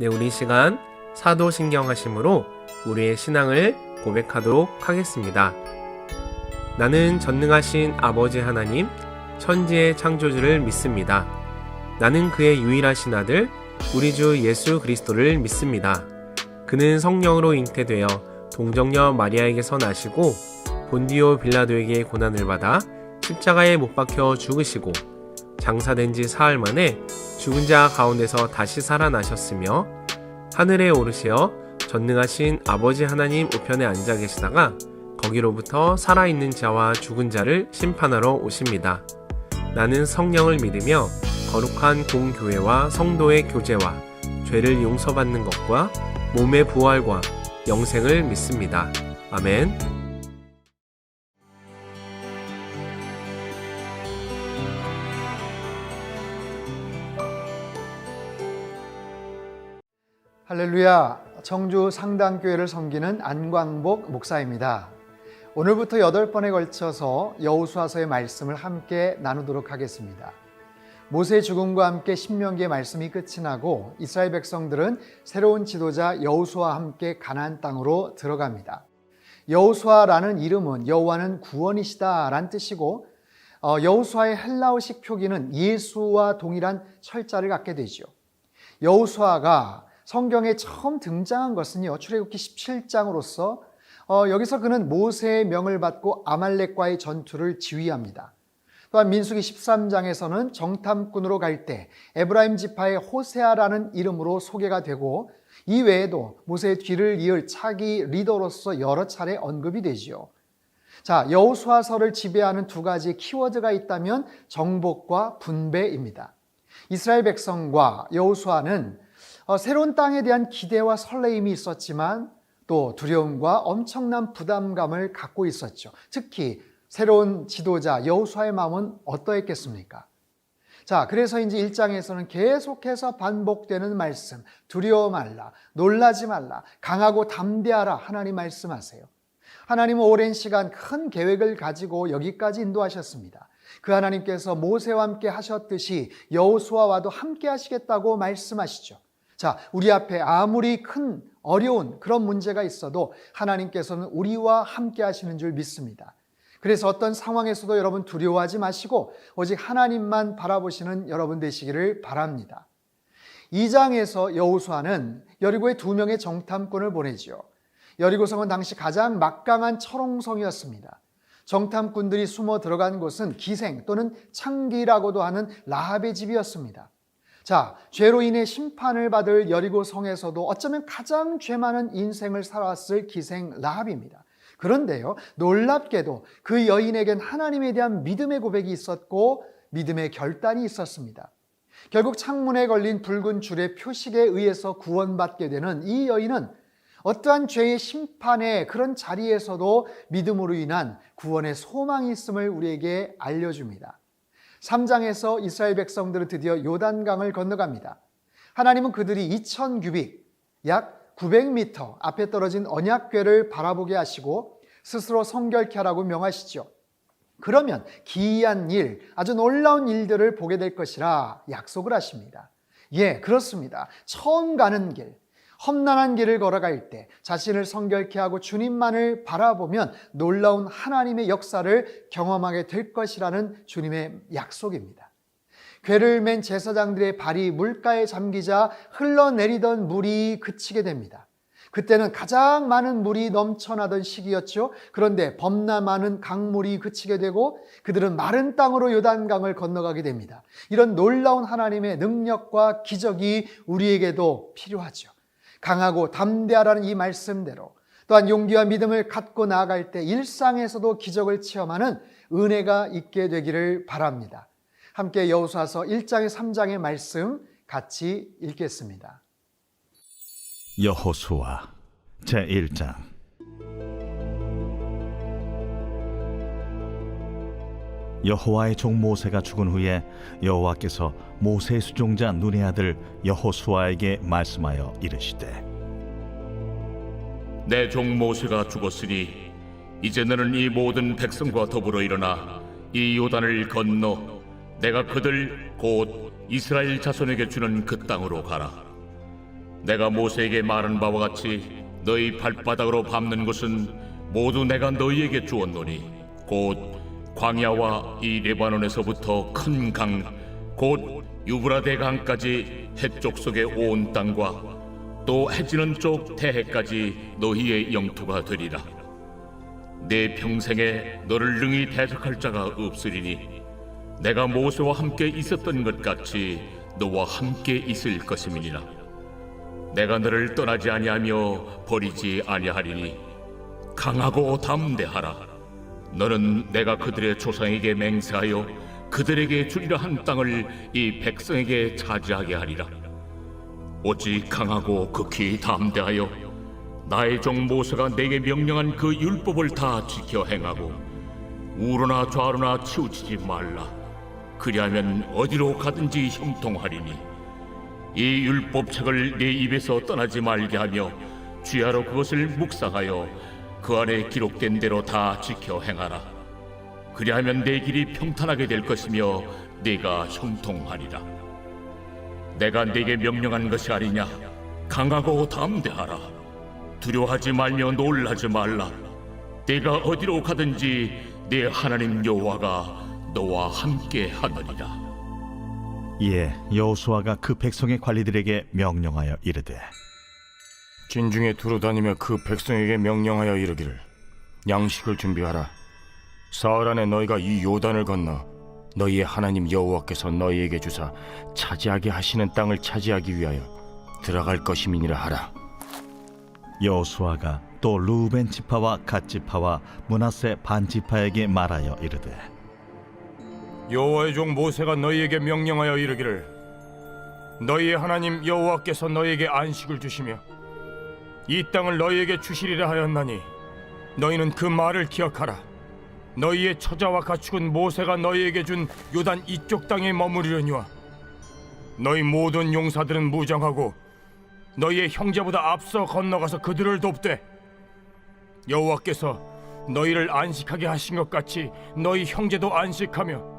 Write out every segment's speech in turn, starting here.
네, 우리 시간 사도신경하심으로 우리의 신앙을 고백하도록 하겠습니다. 나는 전능하신 아버지 하나님, 천지의 창조주를 믿습니다. 나는 그의 유일하신 아들, 우리 주 예수 그리스도를 믿습니다. 그는 성령으로 잉태되어 동정녀 마리아에게서 나시고 본디오 빌라도에게 고난을 받아 십자가에 못 박혀 죽으시고 장사된 지 사흘 만에 죽은 자 가운데서 다시 살아나셨으며 하늘에 오르시어 전능하신 아버지 하나님 우편에 앉아 계시다가 거기로부터 살아있는 자와 죽은 자를 심판하러 오십니다. 나는 성령을 믿으며 거룩한 공교회와 성도의 교제와 죄를 용서받는 것과 몸의 부활과 영생을 믿습니다. 아멘. 할렐루야, 청주 상당교회를 섬기는 안광복 목사입니다. 오늘부터 8번에 걸쳐서 여호수아서의 말씀을 함께 나누도록 하겠습니다. 모세의 죽음과 함께 신명기의 말씀이 끝이 나고 이스라엘 백성들은 새로운 지도자 여호수아와 함께 가나안 땅으로 들어갑니다. 여호수아라는 이름은 여호와는 구원이시다라는 뜻이고 여호수아의 헬라어식 표기는 예수와 동일한 철자를 갖게 되죠. 여호수아가 성경에 처음 등장한 것은요, 출애굽기 17장으로서 여기서 그는 모세의 명을 받고 아말렉과의 전투를 지휘합니다. 또한 민수기 13장에서는 정탐꾼으로 갈 때 에브라임 지파의 호세아라는 이름으로 소개가 되고 이 외에도 모세의 뒤를 이을 차기 리더로서 여러 차례 언급이 되지요. 자, 여호수아서를 지배하는 두 가지 키워드가 있다면 정복과 분배입니다. 이스라엘 백성과 여호수아는 새로운 땅에 대한 기대와 설레임이 있었지만 또 두려움과 엄청난 부담감을 갖고 있었죠. 특히 새로운 지도자 여호수아의 마음은 어떠했겠습니까? 자, 그래서 이제 1장에서는 계속해서 반복되는 말씀, 두려워 말라, 놀라지 말라, 강하고 담대하라 하나님 말씀하세요. 하나님은 오랜 시간 큰 계획을 가지고 여기까지 인도하셨습니다. 그 하나님께서 모세와 함께 하셨듯이 여호수아와도 함께 하시겠다고 말씀하시죠. 자, 우리 앞에 아무리 큰 어려운 그런 문제가 있어도 하나님께서는 우리와 함께 하시는 줄 믿습니다. 그래서 어떤 상황에서도 여러분 두려워하지 마시고 오직 하나님만 바라보시는 여러분 되시기를 바랍니다. 2장에서 여호수아는 여리고에 2명의 정탐꾼을 보내지요. 여리고성은 당시 가장 막강한 철옹성이었습니다. 정탐꾼들이 숨어 들어간 곳은 기생 또는 창기라고도 하는 라합의 집이었습니다. 자, 죄로 인해 심판을 받을 여리고 성에서도 어쩌면 가장 죄 많은 인생을 살았을 기생 라합입니다. 그런데요, 놀랍게도 그 여인에겐 하나님에 대한 믿음의 고백이 있었고 믿음의 결단이 있었습니다. 결국 창문에 걸린 붉은 줄의 표식에 의해서 구원받게 되는 이 여인은 어떠한 죄의 심판의 그런 자리에서도 믿음으로 인한 구원의 소망이 있음을 우리에게 알려줍니다. 3장에서 이스라엘 백성들은 드디어 요단강을 건너갑니다. 하나님은 그들이 2000규빅, 약 900m 앞에 떨어진 언약궤를 바라보게 하시고 스스로 성결케 하라고 명하시죠. 그러면 기이한 일, 아주 놀라운 일들을 보게 될 것이라 약속을 하십니다. 예, 그렇습니다. 처음 가는 길, 험난한 길을 걸어갈 때 자신을 성결케 하고 주님만을 바라보면 놀라운 하나님의 역사를 경험하게 될 것이라는 주님의 약속입니다. 궤를 맨 제사장들의 발이 물가에 잠기자 흘러내리던 물이 그치게 됩니다. 그때는 가장 많은 물이 넘쳐나던 시기였죠. 그런데 범나 많은 강물이 그치게 되고 그들은 마른 땅으로 요단강을 건너가게 됩니다. 이런 놀라운 하나님의 능력과 기적이 우리에게도 필요하죠. 강하고 담대하라는 이 말씀대로 또한 용기와 믿음을 갖고 나아갈 때 일상에서도 기적을 체험하는 은혜가 있게 되기를 바랍니다. 함께 여호수아서 1장에 3장의 말씀 같이 읽겠습니다. 여호수아 제1장. 여호와의 종 모세가 죽은 후에 여호와께서 모세의 수종자 눈의 아들 여호수아에게 말씀하여 이르시되 내 종 모세가 죽었으니 이제 너는 이 모든 백성과 더불어 일어나 이 요단을 건너 내가 그들 곧 이스라엘 자손에게 주는 그 땅으로 가라. 내가 모세에게 말한 바와 같이 너희 발바닥으로 밟는 것은 모두 내가 너희에게 주었노니 곧 광야와 이 레바논에서부터 큰 강 곧 유브라데 강까지 해쪽 속의 온 땅과 또 해지는 쪽 태해까지 너희의 영토가 되리라. 내 평생에 너를 능히 대적할 자가 없으리니 내가 모세와 함께 있었던 것 같이 너와 함께 있을 것임이니라. 내가 너를 떠나지 아니하며 버리지 아니하리니 강하고 담대하라. 너는 내가 그들의 조상에게 맹세하여 그들에게 주리라 한 땅을 이 백성에게 차지하게 하리라. 오직 강하고 극히 담대하여 나의 종 모세가 내게 명령한 그 율법을 다 지켜 행하고 우로나 좌로나 치우치지 말라. 그리하면 어디로 가든지 형통하리니 이 율법책을 네 입에서 떠나지 말게 하며 주야로 그것을 묵상하여 그 안에 기록된 대로 다 지켜 행하라. 그리하면 내 길이 평탄하게 될 것이며 네가 형통하리라. 내가 네게 명령한 것이 아니냐. 강하고 담대하라. 두려워하지 말며 놀라지 말라. 네가 어디로 가든지 네 하나님 여호와가 너와 함께 하느니라. 이에 여호수아가 그 백성의 관리들에게 명령하여 이르되 진중에 두루 다니며 그 백성에게 명령하여 이르기를 양식을 준비하라. 사흘 안에 너희가 이 요단을 건너 너희의 하나님 여호와께서 너희에게 주사 차지하게 하시는 땅을 차지하기 위하여 들어갈 것임이니라 하라. 여호수아가 또 르우벤 지파와 갓 지파와 므낫세 반 지파에게 말하여 이르되 여호와의 종 모세가 너희에게 명령하여 이르기를 너희의 하나님 여호와께서 너희에게 안식을 주시며 이 땅을 너희에게 주시리라 하였나니 너희는 그 말을 기억하라. 너희의 처자와 가축은 모세가 너희에게 준 요단 이쪽 땅에 머무르려니와 너희 모든 용사들은 무장하고 너희의 형제보다 앞서 건너가서 그들을 돕되 여호와께서 너희를 안식하게 하신 것 같이 너희 형제도 안식하며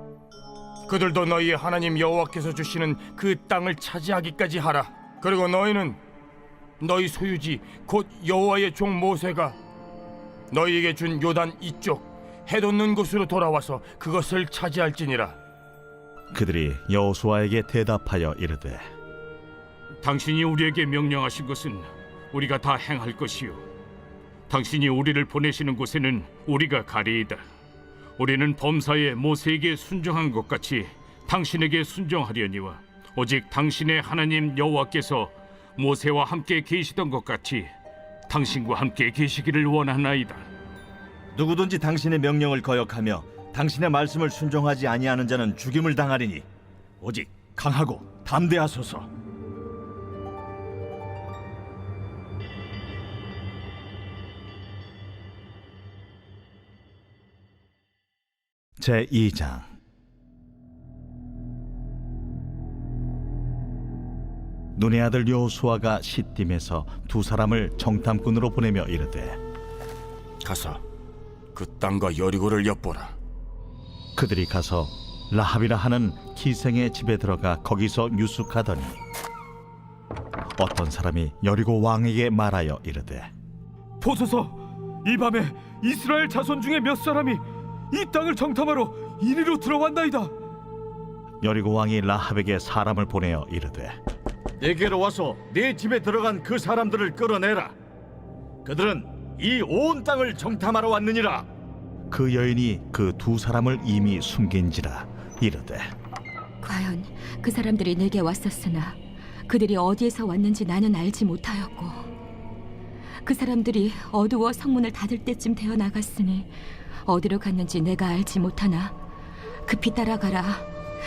그들도 너희의 하나님 여호와께서 주시는 그 땅을 차지하기까지 하라. 그리고 너희는 너희 소유지 곧 여호와의 종 모세가 너희에게 준 요단 이쪽 해돋는 곳으로 돌아와서 그것을 차지할지니라. 그들이 여호수아에게 대답하여 이르되 당신이 우리에게 명령하신 것은 우리가 다 행할 것이요 당신이 우리를 보내시는 곳에는 우리가 가리이다. 우리는 범사에 모세에게 순종한 것 같이 당신에게 순종하려니와 오직 당신의 하나님 여호와께서 모세와 함께 계시던 것 같이 당신과 함께 계시기를 원하나이다. 누구든지 당신의 명령을 거역하며 당신의 말씀을 순종하지 아니하는 자는 죽임을 당하리니 오직 강하고 담대하소서. 제2장 눈의 아들 여호수아가 시딤에서 두 사람을 정탐꾼으로 보내며 이르되 가서 그 땅과 여리고를 엿보라. 그들이 가서 라합이라 하는 기생의 집에 들어가 거기서 유숙하더니 어떤 사람이 여리고 왕에게 말하여 이르되 보소서, 이 밤에 이스라엘 자손 중에 몇 사람이 이 땅을 정탐하러 이리로 들어왔나이다. 여리고 왕이 라합에게 사람을 보내어 이르되 내게로 와서 네 집에 들어간 그 사람들을 끌어내라. 그들은 이 온 땅을 정탐하러 왔느니라. 그 여인이 그 두 사람을 이미 숨긴지라 이르되 과연 그 사람들이 내게 왔었으나 그들이 어디에서 왔는지 나는 알지 못하였고 그 사람들이 어두워 성문을 닫을 때쯤 되어 나갔으니 어디로 갔는지 내가 알지 못하나 급히 따라가라.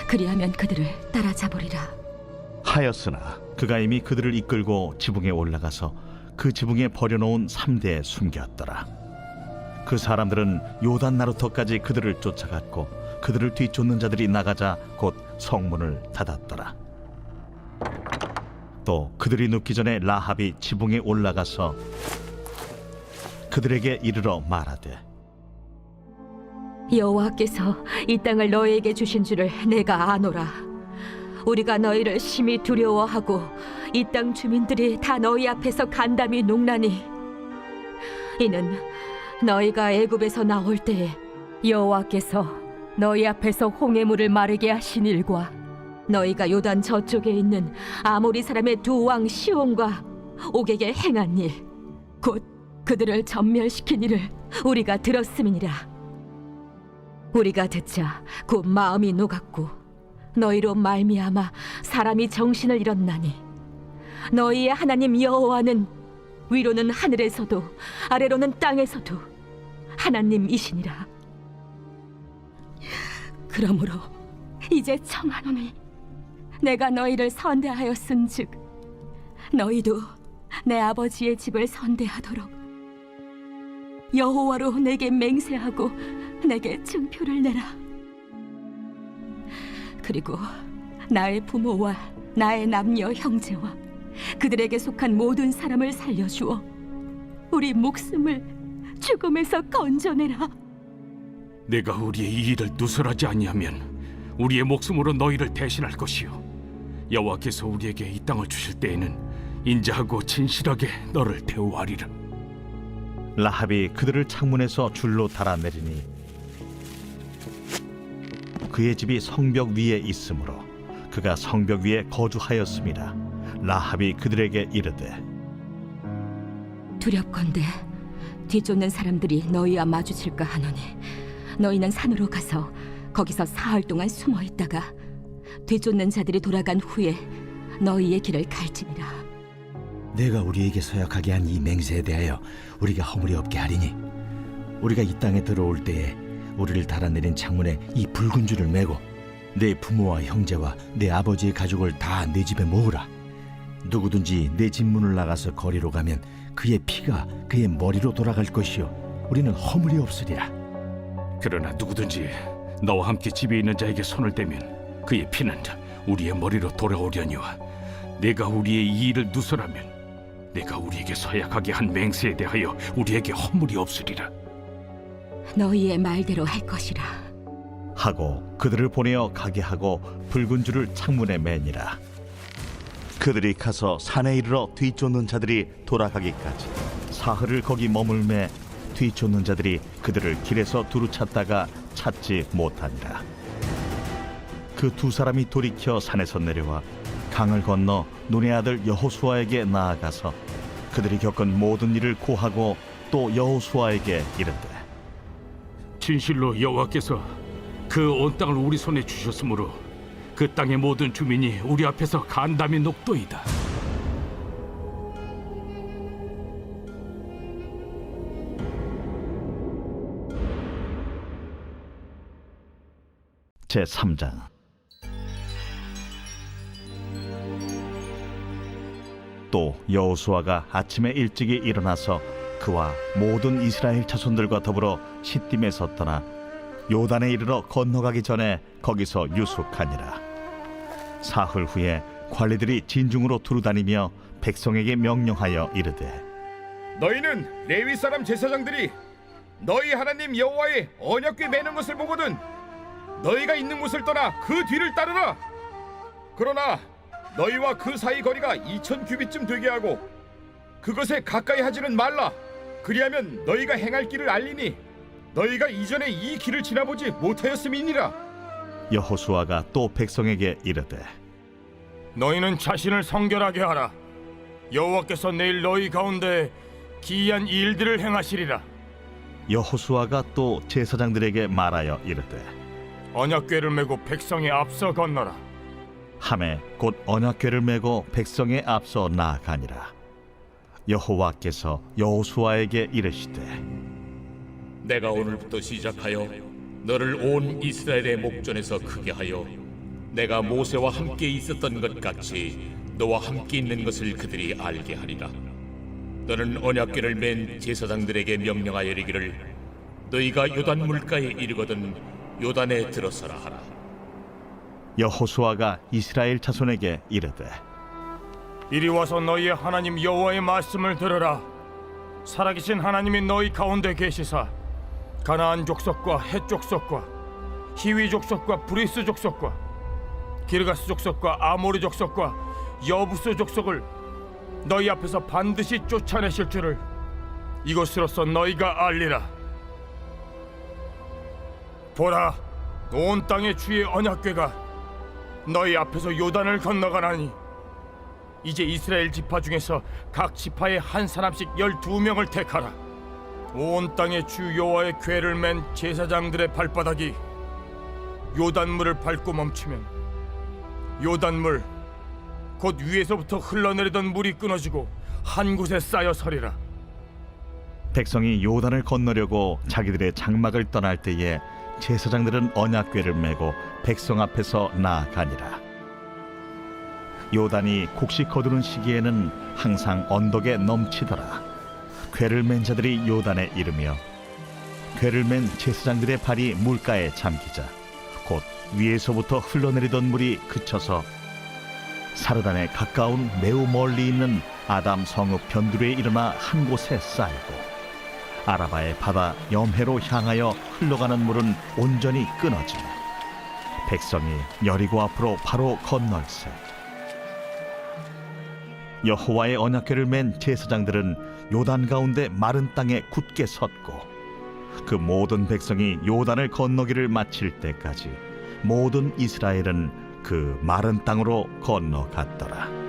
그리하면 그들을 따라잡으리라 하였으나 그가 이미 그들을 이끌고 지붕에 올라가서 그 지붕에 버려놓은 3대에 숨겼더라. 그 사람들은 요단 나루터까지 그들을 쫓아갔고 그들을 뒤쫓는 자들이 나가자 곧 성문을 닫았더라. 또 그들이 눕기 전에 라합이 지붕에 올라가서 그들에게 이르러 말하되 여호와께서 이 땅을 너희에게 주신 줄을 내가 아노라. 우리가 너희를 심히 두려워하고 이 땅 주민들이 다 너희 앞에서 간담이 녹나니 이는 너희가 애굽에서 나올 때에 여호와께서 너희 앞에서 홍해물을 마르게 하신 일과 너희가 요단 저쪽에 있는 아모리 사람의 두 왕 시온과 옥에게 행한 일, 곧 그들을 전멸시킨 일을 우리가 들었음이니라. 우리가 듣자 곧 마음이 녹았고 너희로 말미암아 사람이 정신을 잃었나니 너희의 하나님 여호와는 위로는 하늘에서도 아래로는 땅에서도 하나님이시니라. 그러므로 이제 청하노니 내가 너희를 선대하였은즉 너희도 내 아버지의 집을 선대하도록 여호와로 내게 맹세하고 내게 증표를 내라. 그리고 나의 부모와 나의 남녀 형제와 그들에게 속한 모든 사람을 살려주어 우리 목숨을 죽음에서 건져내라. 내가 우리의 이 일을 누설하지 아니하면 우리의 목숨으로 너희를 대신할 것이요 여호와께서 우리에게 이 땅을 주실 때에는 인자하고 진실하게 너를 대우하리라. 라합이 그들을 창문에서 줄로 달아내리니 그의 집이 성벽 위에 있으므로 그가 성벽 위에 거주하였습니다. 라합이 그들에게 이르되 두렵건대 뒤쫓는 사람들이 너희와 마주칠까 하노니 너희는 산으로 가서 거기서 사흘 동안 숨어 있다가 뒤쫓는 자들이 돌아간 후에 너희의 길을 갈지니라. 내가 우리에게 서약하게 한 이 맹세에 대하여 우리가 허물이 없게 하리니 우리가 이 땅에 들어올 때에 우리를 달아내린 창문에 이 붉은 줄을 매고 내 부모와 형제와 내 아버지의 가족을 다 내 집에 모으라. 누구든지 내 집 문을 나가서 거리로 가면 그의 피가 그의 머리로 돌아갈 것이요 우리는 허물이 없으리라. 그러나 누구든지 너와 함께 집에 있는 자에게 손을 대면 그의 피는 우리의 머리로 돌아오려니와 내가 우리의 이 일을 누설하면 내가 우리에게 서약하게 한 맹세에 대하여 우리에게 허물이 없으리라. 너희의 말대로 할 것이라. 하고 그들을 보내어 가게 하고 붉은 줄을 창문에 매니라. 그들이 가서 산에 이르러 뒤쫓는 자들이 돌아가기까지 사흘을 거기 머물매 뒤쫓는 자들이 그들을 길에서 두루 찾다가 찾지 못하니라. 그 두 사람이 돌이켜 산에서 내려와 강을 건너 눈의 아들 여호수아에게 나아가서 그들이 겪은 모든 일을 고하고 또 여호수아에게 이르되 진실로 여호와께서 그 온 땅을 우리 손에 주셨으므로 그 땅의 모든 주민이 우리 앞에서 간담이 녹도이다. 제3장. 또 여호수아가 아침에 일찍이 일어나서 그와 모든 이스라엘 자손들과 더불어 시딤에서 떠나 요단에 이르러 건너가기 전에 거기서 유숙하니라. 사흘 후에 관리들이 진중으로 두루다니며 백성에게 명령하여 이르되 너희는 레위 사람 제사장들이 너희 하나님 여호와의 언약궤 매는 것을 보거든 너희가 있는 곳을 떠나 그 뒤를 따르라. 그러나 너희와 그 사이 거리가 2000 규빗쯤 되게 하고 그것에 가까이 하지는 말라. 그리하면 너희가 행할 길을 알리니 너희가 이전에 이 길을 지나보지 못하였음이니라. 여호수아가 또 백성에게 이르되 너희는 자신을 성결하게 하라. 여호와께서 내일 너희 가운데 기이한 일들을 행하시리라. 여호수아가 또 제사장들에게 말하여 이르되 언약궤를 메고 백성의 앞서 건너라. 하매 곧 언약궤를 메고 백성의 앞서 나아가니라. 여호와께서 여호수아에게 이르시되 내가 오늘부터 시작하여 너를 온 이스라엘의 목전에서 크게 하여 내가 모세와 함께 있었던 것 같이 너와 함께 있는 것을 그들이 알게 하리라. 너는 언약궤를 맨 제사장들에게 명령하여 이르기를 너희가 요단 물가에 이르거든 요단에 들어서라 하라. 여호수아가 이스라엘 자손에게 이르되 이리 와서 너희의 하나님 여호와의 말씀을 들으라. 살아계신 하나님이 너희 가운데 계시사 가나안 족속과 헷 족속과 히위 족속과 브리스 족속과 기르가스 족속과 아모리 족속과 여부스 족속을 너희 앞에서 반드시 쫓아내실 줄을 이것으로써 너희가 알리라. 보라, 온 땅의 주의 언약궤가 너희 앞에서 요단을 건너가나니 이제 이스라엘 지파 중에서 각 지파에 한 사람씩 12명을 택하라. 온 땅의 주 여호와의 궤를 맨 제사장들의 발바닥이 요단물을 밟고 멈추면 요단물 곧 위에서부터 흘러내리던 물이 끊어지고 한 곳에 쌓여 서리라. 백성이 요단을 건너려고 자기들의 장막을 떠날 때에 제사장들은 언약궤를 메고 백성 앞에서 나아가니라. 요단이 곡식 거두는 시기에는 항상 언덕에 넘치더라. 궤를 맨 자들이 요단에 이르며 궤를 맨 제사장들의 발이 물가에 잠기자 곧 위에서부터 흘러내리던 물이 그쳐서 사르단에 가까운 매우 멀리 있는 아담 성읍 변두리에 일어나 한 곳에 쌓이고 아라바의 바다 염해로 향하여 흘러가는 물은 온전히 끊어지며 백성이 여리고 앞으로 바로 건널세. 여호와의 언약궤를 맨 제사장들은 요단 가운데 마른 땅에 굳게 섰고 그 모든 백성이 요단을 건너기를 마칠 때까지 모든 이스라엘은 그 마른 땅으로 건너갔더라.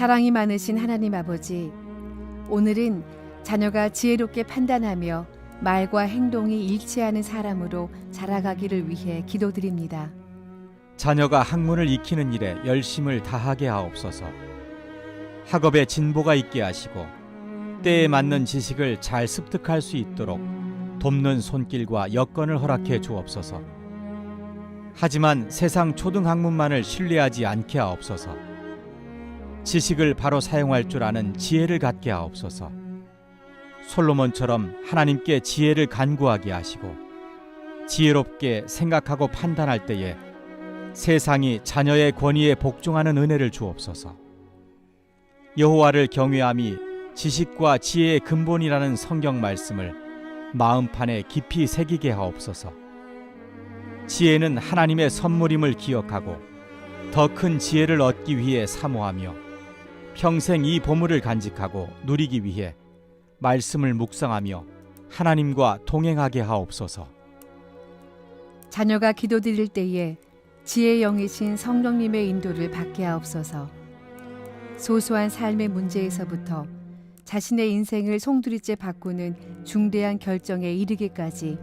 사랑이 많으신 하나님 아버지, 오늘은 자녀가 지혜롭게 판단하며 말과 행동이 일치하는 사람으로 자라가기를 위해 기도드립니다. 자녀가 학문을 익히는 일에 열심을 다하게 하옵소서. 학업에 진보가 있게 하시고 때에 맞는 지식을 잘 습득할 수 있도록 돕는 손길과 여건을 허락해 주옵소서. 하지만 세상 초등학문만을 신뢰하지 않게 하옵소서. 지식을 바로 사용할 줄 아는 지혜를 갖게 하옵소서. 솔로몬처럼 하나님께 지혜를 간구하게 하시고 지혜롭게 생각하고 판단할 때에 세상이 자녀의 권위에 복종하는 은혜를 주옵소서. 여호와를 경외함이 지식과 지혜의 근본이라는 성경 말씀을 마음판에 깊이 새기게 하옵소서. 지혜는 하나님의 선물임을 기억하고 더 큰 지혜를 얻기 위해 사모하며 평생 이 보물을 간직하고 누리기 위해 말씀을 묵상하며 하나님과 동행하게 하옵소서. 자녀가 기도드릴 때에 지혜의 영이신 성령님의 인도를 받게 하옵소서. 소소한 삶의 문제에서부터 자신의 인생을 송두리째 바꾸는 중대한 결정에 이르기까지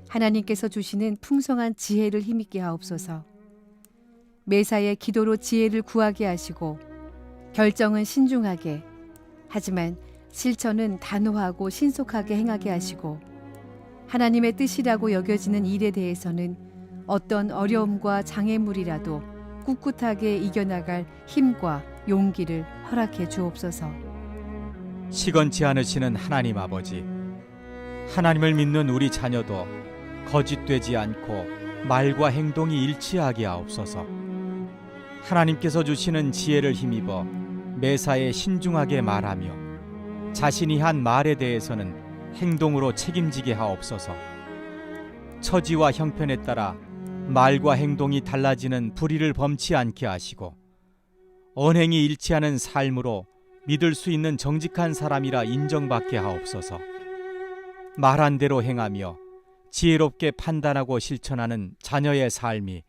하나님께서 주시는 풍성한 지혜를 힘있게 하옵소서. 매사에 기도로 지혜를 구하게 하시고 결정은 신중하게, 하지만 실천은 단호하고 신속하게 행하게 하시고 하나님의 뜻이라고 여겨지는 일에 대해서는 어떤 어려움과 장애물이라도 꿋꿋하게 이겨나갈 힘과 용기를 허락해 주옵소서. 시건치 않으시는 하나님 아버지, 하나님을 믿는 우리 자녀도 거짓되지 않고 말과 행동이 일치하게 하옵소서. 하나님께서 주시는 지혜를 힘입어 매사에 신중하게 말하며 자신이 한 말에 대해서는 행동으로 책임지게 하옵소서. 처지와 형편에 따라 말과 행동이 달라지는 불의를 범치 않게 하시고 언행이 일치하는 삶으로 믿을 수 있는 정직한 사람이라 인정받게 하옵소서. 말한 대로 행하며 지혜롭게 판단하고 실천하는 자녀의 삶이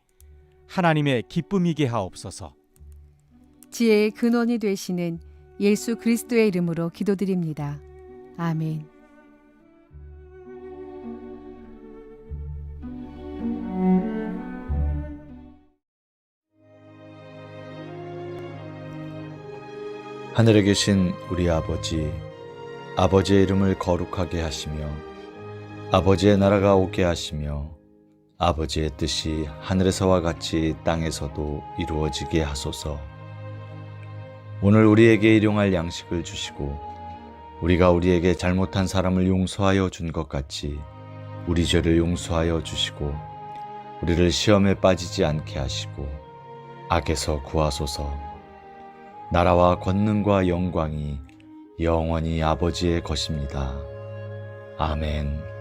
하나님의 기쁨이게 하옵소서. 지혜의 근원이 되시는 예수 그리스도의 이름으로 기도드립니다. 아멘. 하늘에 계신 우리 아버지, 아버지의 이름을 거룩하게 하시며 아버지의 나라가 오게 하시며 아버지의 뜻이 하늘에서와 같이 땅에서도 이루어지게 하소서. 오늘 우리에게 일용할 양식을 주시고 우리가 우리에게 잘못한 사람을 용서하여 준 것 같이 우리 죄를 용서하여 주시고 우리를 시험에 빠지지 않게 하시고 악에서 구하소서. 나라와 권능과 영광이 영원히 아버지의 것입니다. 아멘.